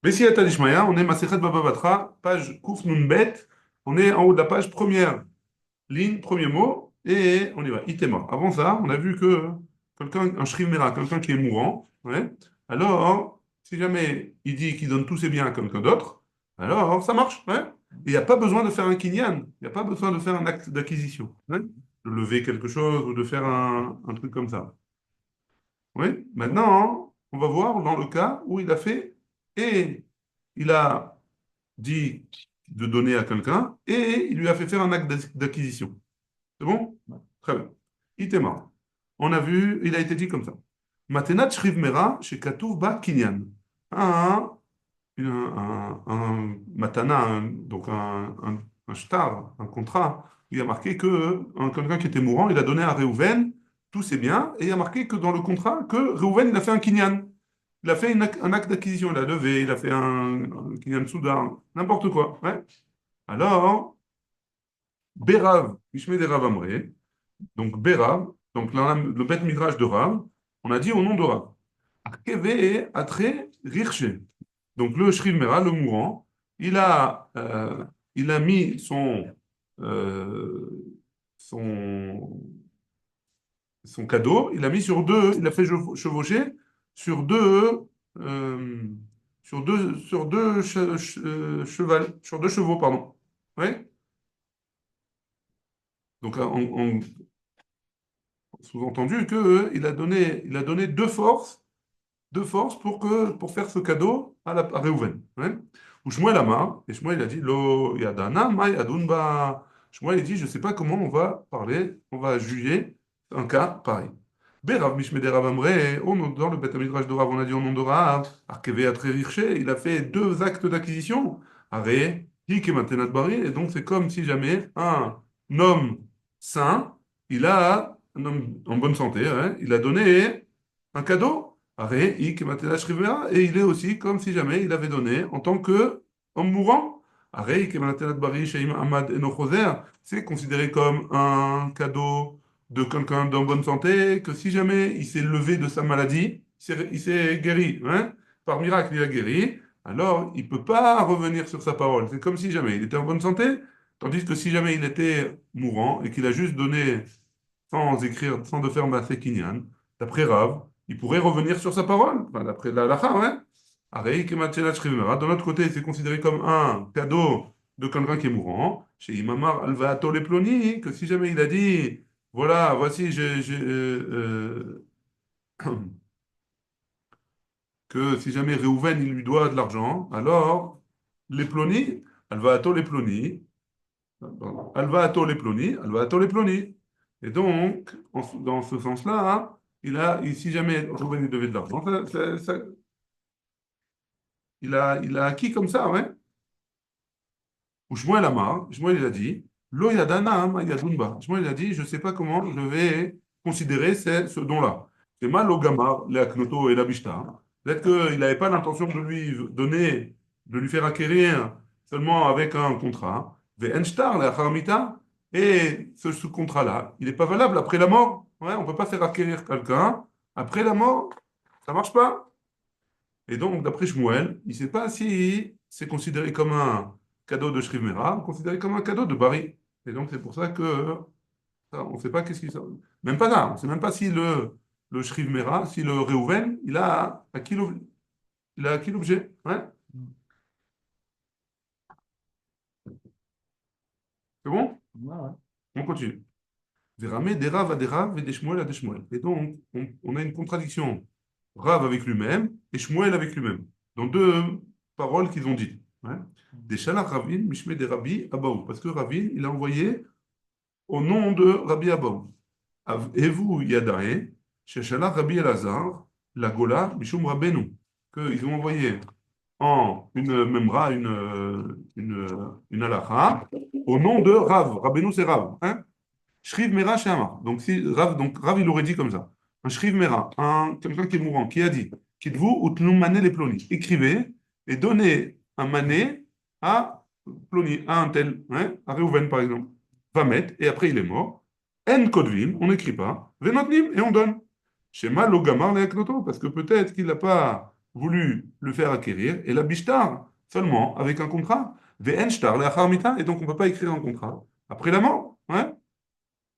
Messilat Adishmaya, on est Masechet Baba Batra, page Kouf Nun Bet. On est en haut de la page, première ligne, premier mot, et on y va. Itema. Avant ça, on a vu que quelqu'un, un Shriv Mera, quelqu'un qui est mourant, ouais, alors, si jamais il dit qu'il donne tous ses biens à quelqu'un d'autre, alors ça marche, ouais. Il n'y a pas besoin de faire un kinyan, il n'y a pas besoin de faire un acte d'acquisition, ouais, de lever quelque chose ou de faire un truc comme ça. Oui, maintenant, on va voir dans le cas où il a fait et il a dit de donner à quelqu'un et il lui a fait faire un acte d'acquisition. C'est bon? Très bien. Itema. On a vu, il a été dit comme ça. Matenat shriv mera chez Katuv ba kinyan. Un, un matana, donc un shtar, un contrat, il a marqué que quelqu'un qui était mourant, il a donné à Réhouven tous ses biens, et il a marqué que dans le contrat, que Réhouven, il a fait un kinyan. Il a fait un acte d'acquisition, il a levé, il a fait un kinyan soudain, n'importe quoi. Ouais. Alors, Bérav, Ishmael des Rav Amré, donc Bérav, donc le bête midrash de Rav, on a dit au nom de Rav. Arkeve atre rirche. Donc le Shriv Mera, le mourant, il a mis euh, son, son cadeau, il a mis sur deux, il a fait chevaucher sur euh, sur deux chevaux, pardon. Ouais. Donc sous-entendu que il a donné deux forces pour faire ce cadeau à Réhouven. Ouais. Ou Shmuel Amar, et Shmuel il a dit, Lo yadana, ma yadun ba. Shmuel il dit, je ne sais pas comment on va parler, on va juger un cas pareil. Berav Mishmede Rav Amre, dans le Beth Midrash de Rav, on a dit au nom de Rav, Arkeve Atreriche, il a fait deux actes d'acquisition. Are, Hik et Matenat Bari, et donc c'est comme si jamais un homme sain, un homme en bonne santé, hein, il a donné un cadeau. Arrête, et il est aussi comme si jamais il avait donné en tant que homme mourant. Arrête, c'est considéré comme un cadeau de quelqu'un d'en bonne santé, que si jamais il s'est levé de sa maladie, il s'est guéri, hein, par miracle il a guéri, alors il ne peut pas revenir sur sa parole. C'est comme si jamais il était en bonne santé, tandis que si jamais il était mourant et qu'il a juste donné sans écrire, sans de faire Maaseh Kinyan, d'après Rav, il pourrait revenir sur sa parole, enfin, d'après la halakha, ouais. Arei kematzelat shrivimera. De l'autre côté, c'est considéré comme un cadeau de quelqu'un qui est mourant. Chez Imamar Alvaato Leploni, que si jamais il a dit, voilà, voici, que si jamais Réhouven, il lui doit de l'argent, alors, Leploni, Alvaato Leploni, pardon, Alvaato Leploni. Et donc, dans ce sens-là, hein, si jamais Rouben lui devait de l'argent, il a acquis comme ça, ouais. Ou Shmuel Amar, Shmuel il a dit, Lo yadana ma yadunba. Shmuel il a dit, je ne sais pas comment je vais considérer ce don-là. C'est mal au gamar, les aknoto et la bishta. Peut-être qu'il n'avait pas l'intention de lui donner, de lui faire acquérir seulement avec un contrat. Ve'enshtar, la harmita. Et ce contrat-là, il n'est pas valable après la mort. Ouais, on ne peut pas faire acquérir quelqu'un après la mort. Ça ne marche pas. Et donc, d'après Shmuel, il ne sait pas si c'est considéré comme un cadeau de Shriv Mera ou considéré comme un cadeau de Bari. Et donc, c'est pour ça que on ne sait pas qu'est-ce qu'il sort. Même pas là, on ne sait même pas si le Shriv Mera, si le Réhouven, il a acquis l'objet. Ouais, c'est bon? Ouais, ouais. On continue. Des Ramé, des Rav à des Rav et des Shmuel à des Shmuel. Et donc, on a une contradiction. Rav avec lui-même et Shmuel avec lui-même. Dans deux paroles qu'ils ont dites. Ouais. Des Shalach Ravin, Mishme des Rabbi Abaou. Parce que Ravin, il a envoyé au nom de Rabbi Abaou. Et vous, Yadae, chez Shalach Rabbi Elazar, la Gola, Mishum Rabbeinu. Qu'ils ont envoyé en une memra, une halakha, au nom de Rav. Rabbeinu, c'est Rav. Hein. Shriv Mera Shama. Donc, donc, Rav, il aurait dit comme ça. Un Shriv Mera, quelqu'un qui est mourant, qui a dit Kitvu utnum mané les ploni. Écrivez et donnez un mané à ploni, à un tel, hein, à Reuven par exemple. Va mettre, et après il est mort. En kodvim, on n'écrit pas. Venotnim, et on donne. Shema lo gamar le aknoto, parce que peut-être qu'il n'a pas voulu le faire acquérir, et la bishtar, seulement avec un contrat. Ve'en shtar le'achar mita, et donc on ne peut pas écrire un contrat après la mort. Ouais.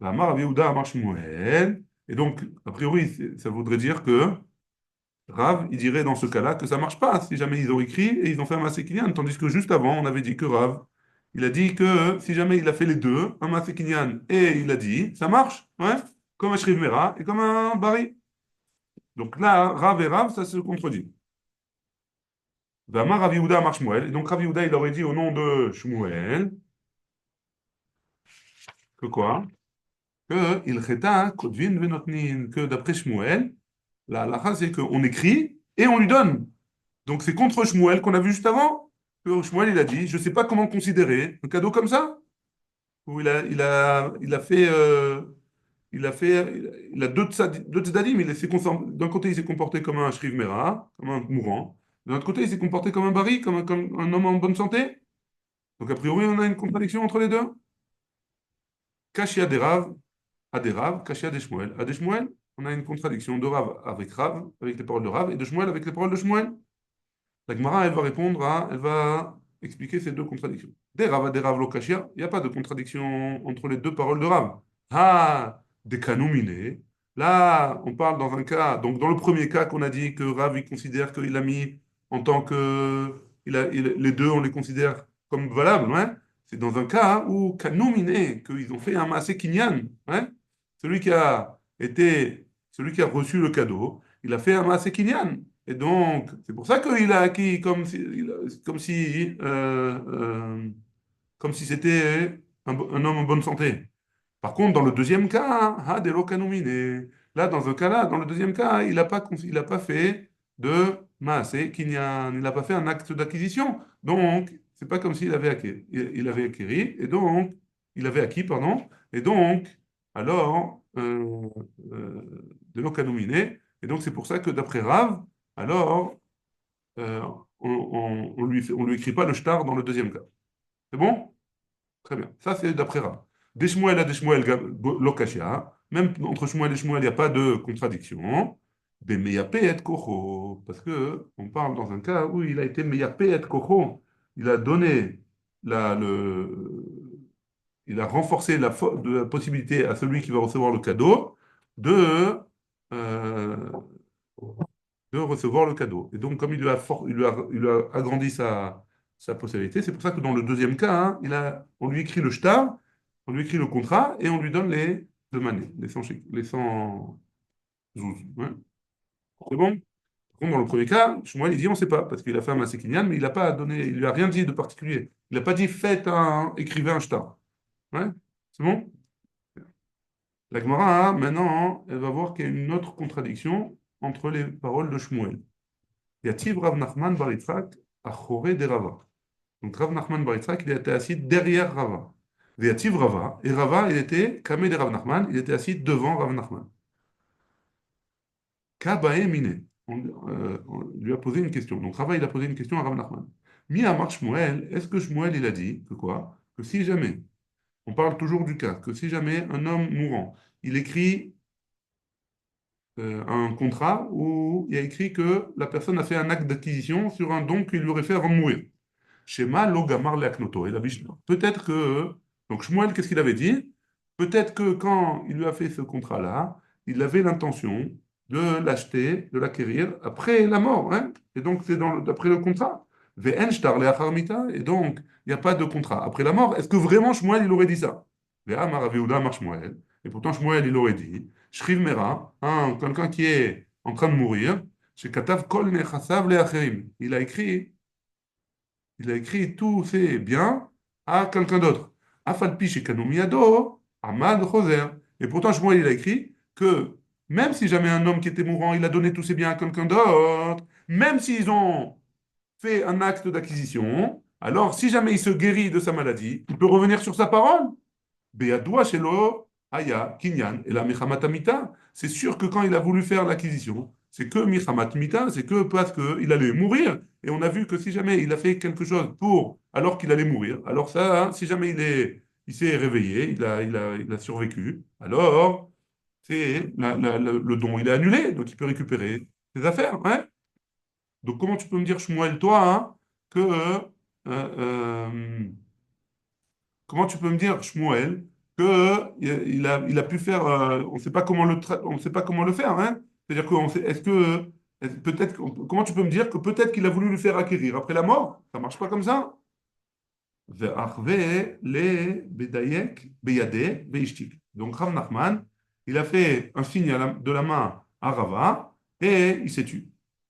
Amar Rabbi Yehuda, Amar Shmuel. Et donc, a priori, ça voudrait dire que Rav, il dirait dans ce cas-là que ça ne marche pas si jamais ils ont écrit et ils ont fait un Maaseh Kinyan. Tandis que juste avant, on avait dit que Rav, il a dit que si jamais il a fait les deux, un Maaseh Kinyan et il a dit, ça marche, ouais, comme un Shriv Mera et comme un Bari. Donc là, Rav et Rav, ça se contredit. Vamar Rav Yehuda Amar Shmuel. Et donc Rav Yehuda, il aurait dit au nom de Shmuel que quoi? Que il cheta kotvin venotnin, que d'après Shmuel, la halakha, c'est qu'on écrit et on lui donne. Donc c'est contre Shmuel qu'on a vu juste avant. Que Shmuel, il a dit, je ne sais pas comment considérer un cadeau comme ça, où il a deux tzedadim. D'un côté, il s'est comporté comme un shriv mera, comme un mourant. De l'autre côté, il s'est comporté comme un bari, comme un homme en bonne santé. Donc a priori, on a une contradiction entre les deux. Kashia des Rav, à des Rav, Kashia des Shmuel. À des Shmuel, on a une contradiction de Rav, avec les paroles de Rav, et de Shmuel avec les paroles de Shmuel. La Gemara, elle va expliquer ces deux contradictions. Des Rav, des Rav, Lokashia, il n'y a pas de contradiction entre les deux paroles de Rav. Ah, des Kanoumine. Là, on parle dans un cas, donc dans le premier cas qu'on a dit que Rav, il considère qu'il a mis en tant que. Les deux, on les considère comme valables, ouais. C'est dans un cas où Kanoumine, qu'ils ont fait un Maaseh Kinyan, ouais. Celui qui a été, celui qui a reçu le cadeau, il a fait un Maaseh Kinyan. Et donc, c'est pour ça qu'il a acquis comme si c'était un homme en bonne santé. Par contre, dans le deuxième cas, ah, des locanumine. Là, dans ce cas-là, dans le deuxième cas, il a pas fait de maasé, il n'a pas fait un acte d'acquisition. Donc, c'est pas comme s'il avait acquis, il avait acquis, et donc, il avait acquis, pardon, et donc, alors, de locanumine. Et donc, c'est pour ça que d'après Rav, alors, euh, on lui écrit pas le shtar dans le deuxième cas. C'est bon? Très bien. Ça, c'est d'après Rav. Des Shmuel à des Shmuel Lokashia. Même entre Shmuel et Shmuel, il n'y a pas de contradiction. Des Meyapé et Kocho. Parce que on parle dans un cas où il a été Meyapé et Kocho. Il a donné la, le, il a renforcé de la possibilité à celui qui va recevoir le cadeau de, euh, de recevoir le cadeau. Et donc, comme il lui a agrandi sa possibilité, c'est pour ça que dans le deuxième cas, hein, on lui écrit le shtar, on lui écrit le contrat et on lui donne les deux manées, les 100 zouz. Ouais. C'est bon? Par contre, dans le premier cas, Shmuel, il dit on ne sait pas, parce qu'il a fait un Masekinian, mais il n'a pas donné, il lui a rien dit de particulier. Il n'a pas dit écrivez un shtar. Ouais. C'est bon? La Gemara, hein, maintenant, elle va voir qu'il y a une autre contradiction entre les paroles de Shmuel. Yativ Rav Nachman Bar Yitzhak Achoré de Rava. Donc Rav Nachman Bar Yitzhak, il était assis derrière Rava. Yativ Rava. Et Rava, il était Kamé de Rav Nachman, il était assis devant Rav Nachman. Kabae Mine. On lui a posé une question. Donc Rava, il a posé une question à Rav Nachman. Mi Amar Shmuel, est-ce que Shmuel, il a dit que quoi? Que si jamais, on parle toujours du cas, que si jamais un homme mourant, il écrit un contrat où il y a écrit que la personne a fait un acte d'acquisition sur un don qui lui aurait fait avant de mourir. Shema lo gamar leaknoto. Et la Mishnah. Peut-être que. Donc Shmuel, qu'est-ce qu'il avait dit? Peut-être que quand il lui a fait ce contrat-là, il avait l'intention de l'acheter, de l'acquérir après la mort. Hein. Et donc c'est d'après le contrat. Ve'en shtar leachar mita. Et donc il n'y a pas de contrat après la mort. Est-ce que vraiment Shmuel, il aurait dit ça? Ve'amar Rav Yehuda amar Shmuel. Et pourtant Shmuel, il aurait dit Shriv Mera, hein, quelqu'un qui est en train de mourir, chez Katav Kol Nechasav Leacherim. Il a écrit tous ses biens à quelqu'un d'autre. Afalpi chez Kanomiado, Ahmad Choser. Et pourtant, Shmuel, il a écrit que même si jamais un homme qui était mourant, il a donné tous ses biens à quelqu'un d'autre, même s'ils ont fait un acte d'acquisition, alors si jamais il se guérit de sa maladie, il peut revenir sur sa parole. Beadoua shelo aya kinyan et la michamatamita. C'est sûr que quand il a voulu faire l'acquisition, c'est que michamatamita, c'est que parce qu'il allait mourir. Et on a vu que si jamais il a fait quelque chose alors qu'il allait mourir, alors ça, hein, si jamais il s'est réveillé, il a survécu, alors le don, il est annulé, donc il peut récupérer ses affaires. Hein. Donc, comment tu peux me dire, Shmuel, toi, hein, que euh, comment tu peux me dire, Shmuel, que il a pu faire, on ne sait pas comment on sait pas comment le faire, hein? C'est-à-dire que, est-ce que, peut-être, comment tu peux me dire que peut-être qu'il a voulu le faire acquérir après la mort? Ça marche pas comme ça. Ve'achve le bedayek beyade veishtik. Donc Rav Nachman, il a fait un signe de la main à Rava et il s'est tué.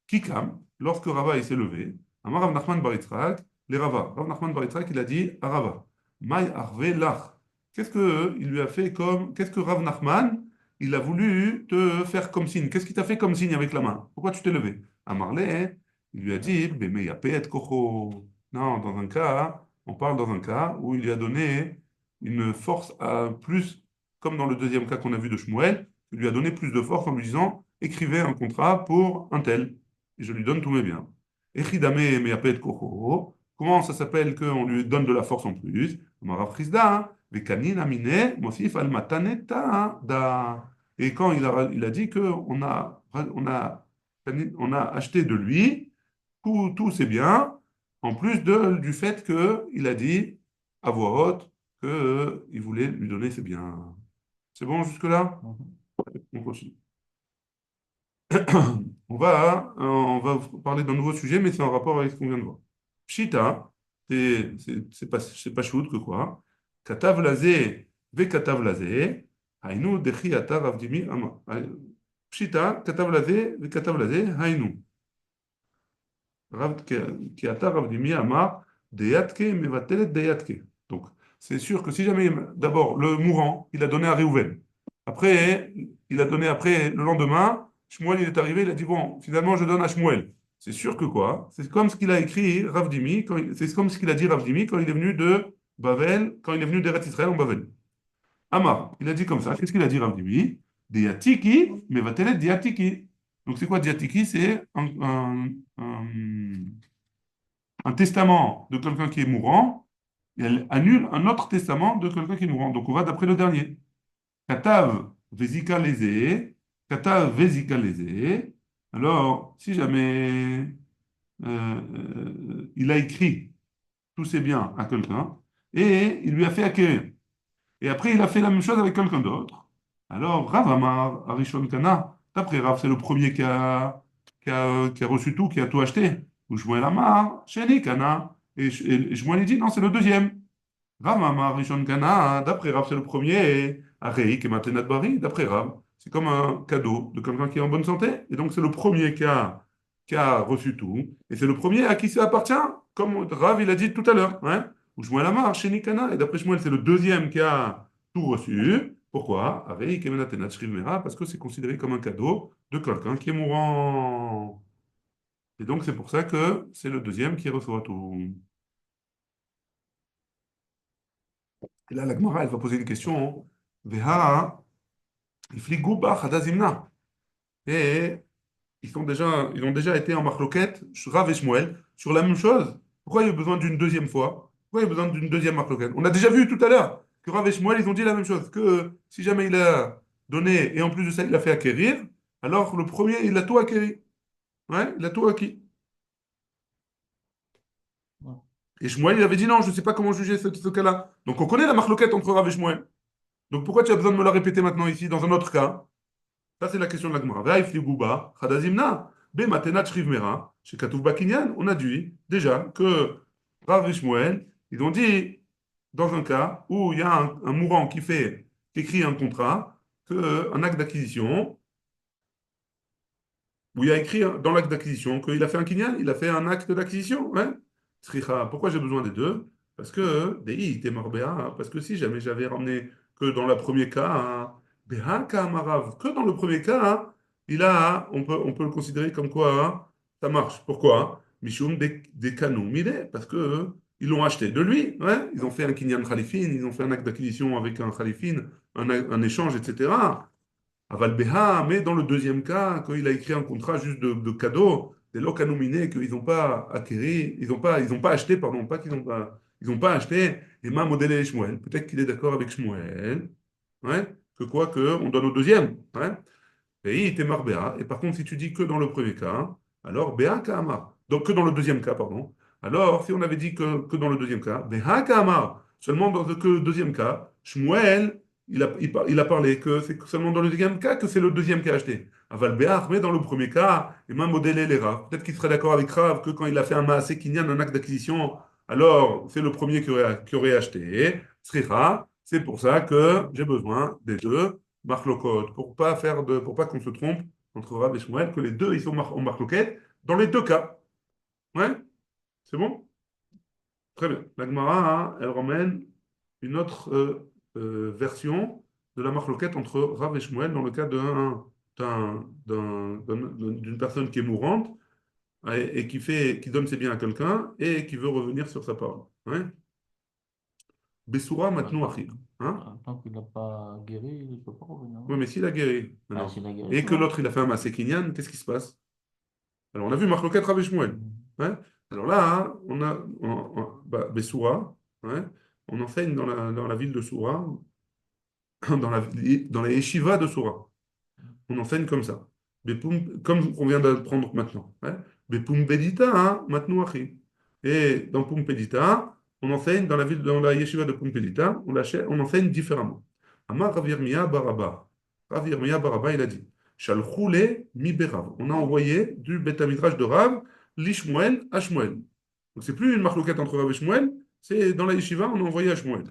Kikam, lorsque Rava il s'est levé, Amar Rav Nachman bar Yitzhak, les Rava. Rav Nachman bar Yitzhak, il a dit à Rava, Maï arve lach. Qu'est-ce que il lui a fait comme, qu'est-ce que Rav Nachman, il a voulu te faire comme signe? Qu'est-ce qu'il t'a fait comme signe avec la main? Pourquoi tu t'es levé? Amar le, il lui a dit, Beme yapet kocho. Non, dans un cas, on parle dans un cas où il lui a donné une force à plus, comme dans le deuxième cas qu'on a vu de Shmuel, il lui a donné plus de force en lui disant écrivez un contrat pour un tel, et je lui donne tous mes biens. Echidame meyapet kocho. Comment ça s'appelle qu'on lui donne de la force en plus? Marav Chisda, vekanin amine, mosif al mataneta da. Et quand il a dit qu'on a acheté de lui tous ses biens, en plus du fait qu'il a dit à voix haute qu'il voulait lui donner ses biens. C'est bon jusque-là? On continue. On va parler d'un nouveau sujet, mais c'est en rapport avec ce qu'on vient de voir. Pshita, c'est pas shoot que quoi. Katav lazé, ve katav lazé, hainu dechi ata ravdimi ama. Pshita, katav lazé, ve katav lazé, hainu. Qui ata ravdimi ama, deyatke mevatelet deyatke. Donc, c'est sûr que si jamais, d'abord, le mourant, il a donné à Réhouven. Après, il a donné après, le lendemain, Shmuel, il est arrivé, il a dit, bon, finalement, je donne à Shmuel. C'est sûr que quoi? C'est comme ce qu'il a écrit Rav Dimi, c'est comme ce qu'il a dit Rav Dimi quand il est venu de Bavel, quand il est venu d'Eretz Israël en Bavel. Amar, il a dit comme ça. Qu'est-ce qu'il a dit Rav Dimi? Diatiki, mais va-t-elle être diatiki? Donc c'est quoi diatiki? C'est un testament de quelqu'un qui est mourant, et elle annule un autre testament de quelqu'un qui est mourant. Donc on va d'après le dernier. Katav vesika lésé, katav vesika lésé. Alors, si jamais il a écrit tous ses biens à quelqu'un et il lui a fait acquérir, et après il a fait la même chose avec quelqu'un d'autre, alors Rav Amar, Arishon Kana, d'après Rav, c'est le premier qui a reçu tout, qui a tout acheté. Ou Shmuel Amar, Sheni Kana, et Shmuel il dit non, c'est le deuxième. Rav Amar, Rishon Kana, d'après Rav, c'est le premier, et Areik et Matenat Bari, d'après Rav, c'est comme un cadeau de quelqu'un qui est en bonne santé, et donc c'est le premier qui a reçu tout, et c'est le premier à qui ça appartient, comme Rav il a dit tout à l'heure, hein? Ou Shmuel Amar, Sheni Kana, et d'après Shmuel, c'est le deuxième qui a tout reçu. Pourquoi? Areik et Matenat Shriv parce que c'est considéré comme un cadeau de quelqu'un qui est mourant. Et donc c'est pour ça que c'est le deuxième qui reçoit tout. Et là, la Gemara, elle va poser une question. Veha, ifligu ba chadazimna. Et ils ont déjà été en marloquette, Rav et Shmuel, sur la même chose. Pourquoi il y a besoin d'une deuxième fois? Pourquoi il y a besoin d'une deuxième marloquette? On a déjà vu tout à l'heure que Rav et Shmuel, ils ont dit la même chose, que si jamais il a donné, et en plus de ça, il a fait acquérir, alors le premier, il a tout acquéri. Ouais, il a tout acquis. Et Shmuel, il avait dit non, je ne sais pas comment juger ce cas-là. Donc on connaît la marloquette entre Rav et Shmuel. Donc pourquoi tu as besoin de me la répéter maintenant ici, dans un autre cas? Ça, c'est la question de la Gemara. Ve'aifli guba, chadazimna, be matenat shriv mera, chez Katouf Bakinyan, on a dit déjà que Rav et Shmuel, ils ont dit, dans un cas où il y a un mourant qui écrit un contrat, un acte d'acquisition, où il y a écrit dans l'acte d'acquisition qu'il a fait un kinyan, il a fait un acte d'acquisition. Ouais. Sricha, pourquoi j'ai besoin des deux? Parce que, Dei, était morbéa, parce que si jamais j'avais ramené que dans le premier cas, Beha Marav, que dans le premier cas, on peut le considérer comme quoi ça marche. Pourquoi? Mishum des canons mide, parce que ils l'ont acheté de lui. Ouais. Ils ont fait un kinyan khalifin, ils ont fait un acte d'acquisition avec un khalifin, un échange, etc. Aval Beha, mais dans le deuxième cas, quand il a écrit un contrat juste de cadeau, des locs à nominer qu'ils n'ont pas acquéri, ils ont pas acheté, pardon, pas qu'ils n'ont pas, ils n'ont pas acheté, et ma modèle est Shmuel. Peut-être qu'il est d'accord avec Shmuel, ouais, que quoi que on donne au deuxième, ouais. Et il était marbéa. Et par contre, si tu dis que dans le premier cas, Alors, Béa Kamar. Donc, que dans le deuxième cas, pardon. Alors, si on avait dit que dans le deuxième cas, Béa Kamar, seulement dans le deuxième cas, Shmuel, il a parlé que c'est seulement dans le deuxième cas que c'est le deuxième qui a acheté. Aval Béach, mais dans le premier cas, et même modélé les Rav. Peut-être qu'il serait d'accord avec Rav que quand il a fait un Maasé Kinyan, un acte d'acquisition, alors c'est le premier qui aurait acheté. Sricha, c'est pour ça que j'ai besoin des deux marlokot, pour pas qu'on se trompe entre Rav et Shmuel, que les deux ils sont en marloquette dans les deux cas. Ouais, c'est bon? Très bien. La Gemara, hein, elle ramène une autre version de la marloquette entre Rav et Shmuel dans le cas d'une personne qui est mourante et qui donne ses biens à quelqu'un et qui veut revenir sur sa parole. Ouais? Bessoura Ouais, maintenant achir. Hein? tant qu'il n'a pas guéri, il ne peut pas revenir. Oui, mais s'il a guéri Ah, maintenant s'il a guéri, et c'est que bon. l'autre il a fait un Massé Kinyan, qu'est-ce qui se passe? Alors, on a vu Marloquet Rav et Shmuel. Mhm. Ouais. Alors là, hein, Bessoura, ouais, on enseigne dans la ville de Soura, dans les yeshivas de Soura. On enseigne comme ça. Comme on vient d'apprendre maintenant. Ouais. Bepumbedita, hein, maintenant achi. Et dans Pumbedita, on enseigne dans la yeshiva de Pumbedita, on enseigne différemment. Amar Rav Yirmiya Baraba. Rav Yirmiya Baraba, il a dit Shalchoule mi berav. On a envoyé du Beth Midrash de Rav, l'Ishmuel à Shmuel. Donc c'est plus une marloquette entre Rav et Shmuel, c'est dans la yeshiva, on a envoyé à Shmuel.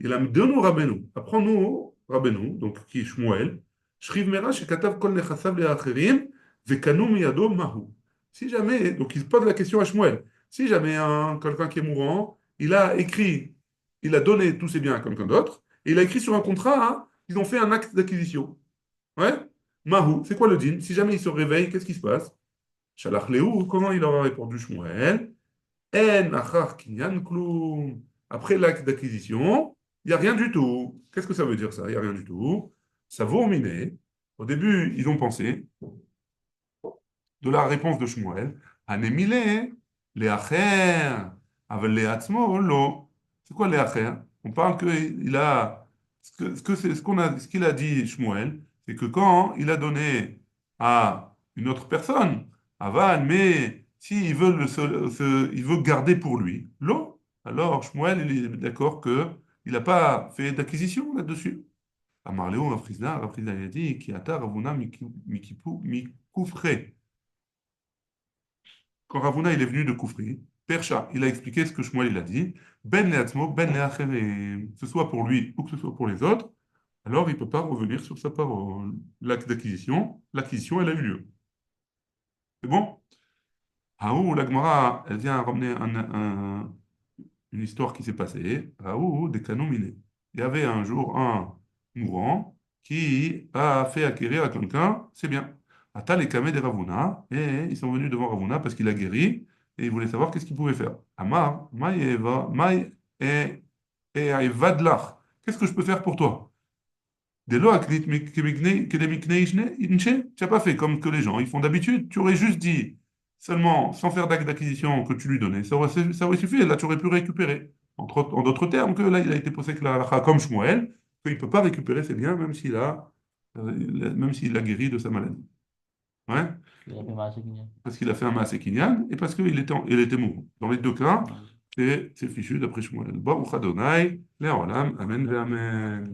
Il a dit nous Rabbeinu. Apprends-nous Rabbeinu, donc qui est Shmuel. Shriv Mera shekatav kol nechasav le'acherim vekanu miyado mahu. Si jamais, donc il pose la question à Shmuel. Si jamais quelqu'un qui est mourant, il a écrit, il a donné tous ses biens à quelqu'un d'autre, et il a écrit sur un contrat, hein, ils ont fait un acte d'acquisition. Ouais? Mahu, c'est quoi le din? Si jamais il se réveille, qu'est-ce qui se passe? Shalach Lehu, comment il aura répondu Shmuel? En achar kinyan kloum. Après l'acte d'acquisition, il n'y a rien du tout. Qu'est-ce que ça veut dire ça? Il n'y a rien du tout. Ça vaut miné. Au début, ils ont pensé de la réponse de Shmuel. Anemile, les acher, avec les atzmo, lo. C'est quoi les acher? On parle qu'il a. Ce qu'il a dit Shmuel, c'est que quand il a donné à une autre personne, Aval, mais s'il veut, il veut garder pour lui, l'eau, alors Shmuel, il est d'accord qu'il n'a pas fait d'acquisition là-dessus. Amarléo, Rafrizda, il a dit, qui ata Ravuna mikoufre. Quand Ravuna il est venu de Koufri, Percha, il a expliqué ce que Shmuel il a dit, Ben leatzmo, ben leacherim, que ce soit pour lui ou que ce soit pour les autres, alors il ne peut pas revenir sur sa parole. L'acte l'acquisition, elle a eu lieu. C'est bon? Haou, la Gemara, elle vient ramener une histoire qui s'est passée. Haou, des canons minés. Il y avait un jour un mourant qui a fait acquérir à quelqu'un ses biens. Atal et Kameh des Ravuna, et ils sont venus devant Ravuna parce qu'il a guéri et ils voulaient savoir qu'est-ce qu'il pouvait faire. Amar, et Aivadlach, qu'est-ce que je peux faire pour toi? Dès lors, tu n'as pas fait comme que les gens ils font d'habitude. Tu aurais juste dit, seulement, sans faire d'acte d'acquisition que tu lui donnais, ça aurait suffi. Et là, tu aurais pu récupérer. En d'autres termes, que là, il a été posé que la halakha comme Shmuel, qu'il ne peut pas récupérer ses biens, même s'il a guéri de sa maladie. Ouais? Il a fait mal à ce qu'il y a. Parce qu'il a fait un maasé kinyan et parce qu'il était mourant. Dans les deux cas, Ouais. c'est fichu d'après Shmuel. Baruch Adonai, Le'olam, Amen, Amen.